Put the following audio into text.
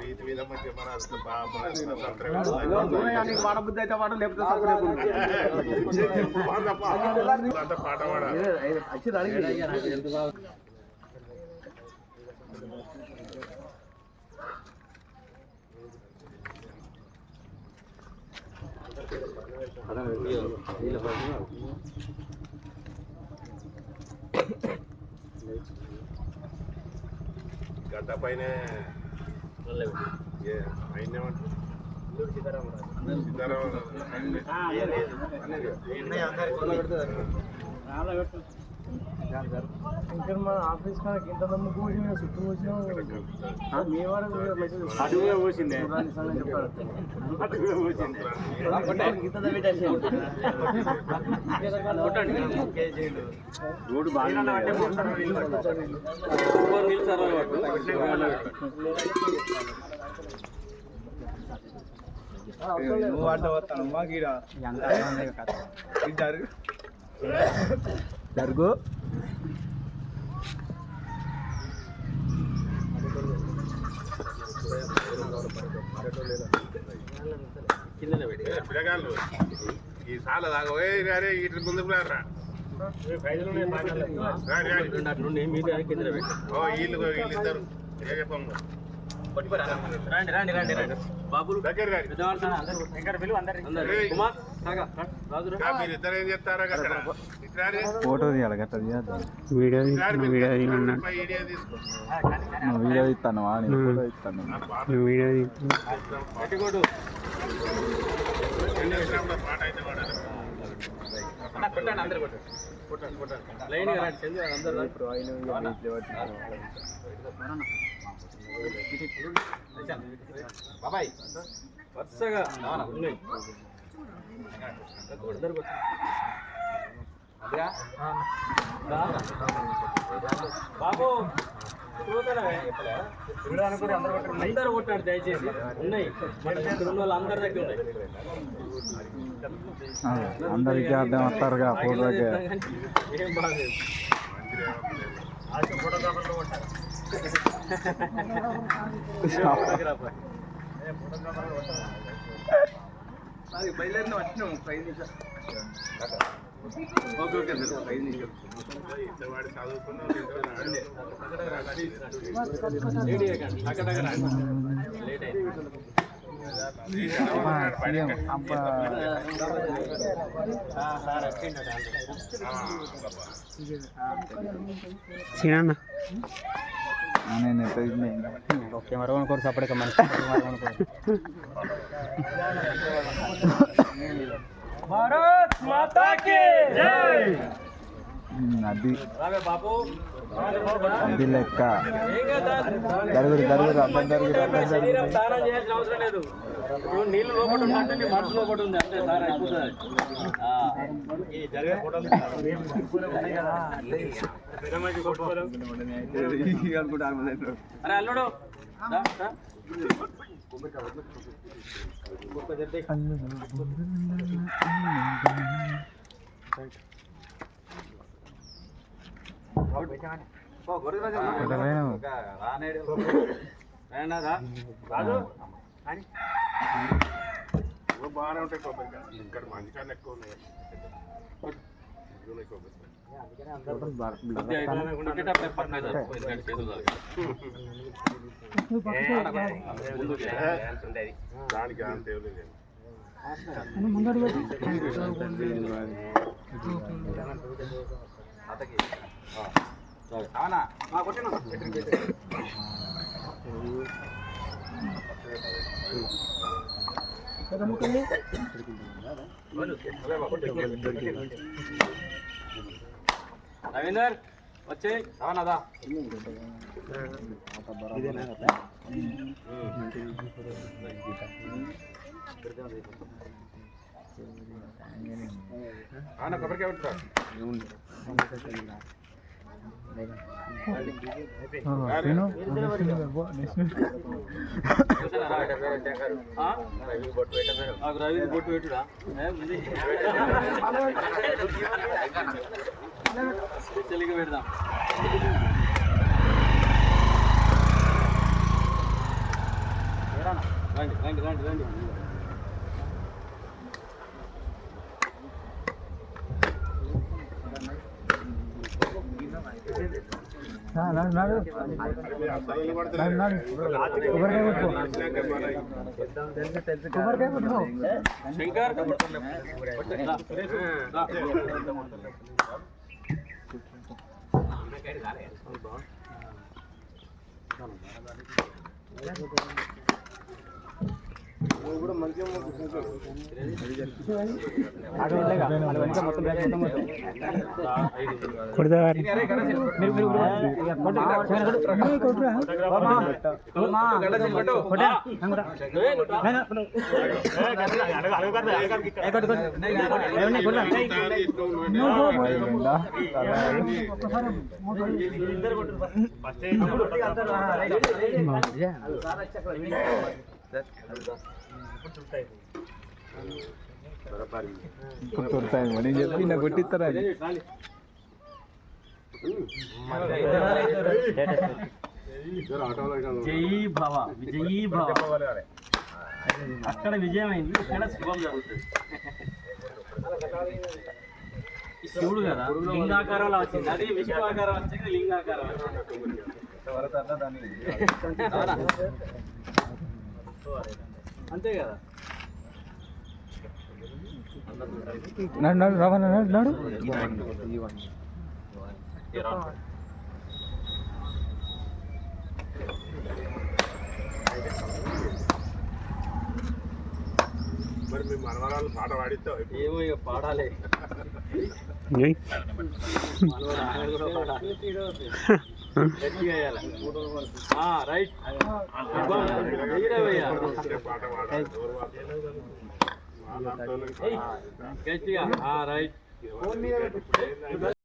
రీతి మీద మంచి మన వాడబుద్ధి అయితే వాడు లేకపోతే పాట పాడ గడ్డ పైన ఇంకా మన ఆఫీస్ కాడికి ఇంత దమ్ము కూర్చి చుట్టూ వచ్చినాం మీ వాడు పోసిందే రోడ్డు బాగా నువ్వు ఆట వస్తాను మాకు జరుగు పిల్లగాళ్ళు ఈ సాల దాకా గారే ఇటు ముందుకు రారా వీళ్ళు ఇద్దరు ఏ చెప్పాము మీరిద్దరు ఏం చెప్తారా ఫోటో తీయాలి గట్ట వీడియో ఇస్తాను ఫోటో ఇస్తాను వీడియో పాట అయితే పాడాలి బాబాయ్ వరుసగా బాబు అందరు కొట్టాడు దయచేసి ఉన్నాయి అందరి దగ్గర ఉన్నాయి అందరికీ అర్థం వస్తారుగా ఫోటోకి ఏం బాగా బయలుదేరిన వచ్చినాము 5 నిమిషాలు ఓకే ఓకే సార్ 5 నిమిషాలు కెమెరా కొనుక్కోరు సపరేట్ భారత్ మాతా కి జై అది బాబు అది లెక్క శరీరం స్నానం చేయాల్సిన అవసరం లేదు నీళ్ళు లోపల ఉన్నట్టు నీ మనసు లోపల ఉంది అంతే సార్ అయిపోతుంది అరే అల్లుడు బాగానే ఉంటాయి కొబ్బరికాయ ఇక్కడ మంచికాయలు ఎక్కువ ఉన్నాయి దానికి అంత లేదు రవీందర్ వచ్చే రావనాదా కొబ్బరికాయ ఉంటా రవి బొట్టు పెట్టుడా పెడదాం రండి రండి రండి రండి శంకర్ కూడా మంచిగా నేను చెప్పి నా కొట్టిస్తారా జై భవ విజయీ భవ అక్కడ విజయమైంది ఇక్కడ శుభం జరుగుతుంది శివుడు కదా లింగాకారంలో వచ్చింది అది విశ్వాకారం వచ్చింది లింగాకారం వచ్చింది అంతే కదా నాడు మరి మీ మనవరాలు పాట పాడిస్తావు ఏమో ఇక పాడాలి రైట్ గట్టిగా రైట్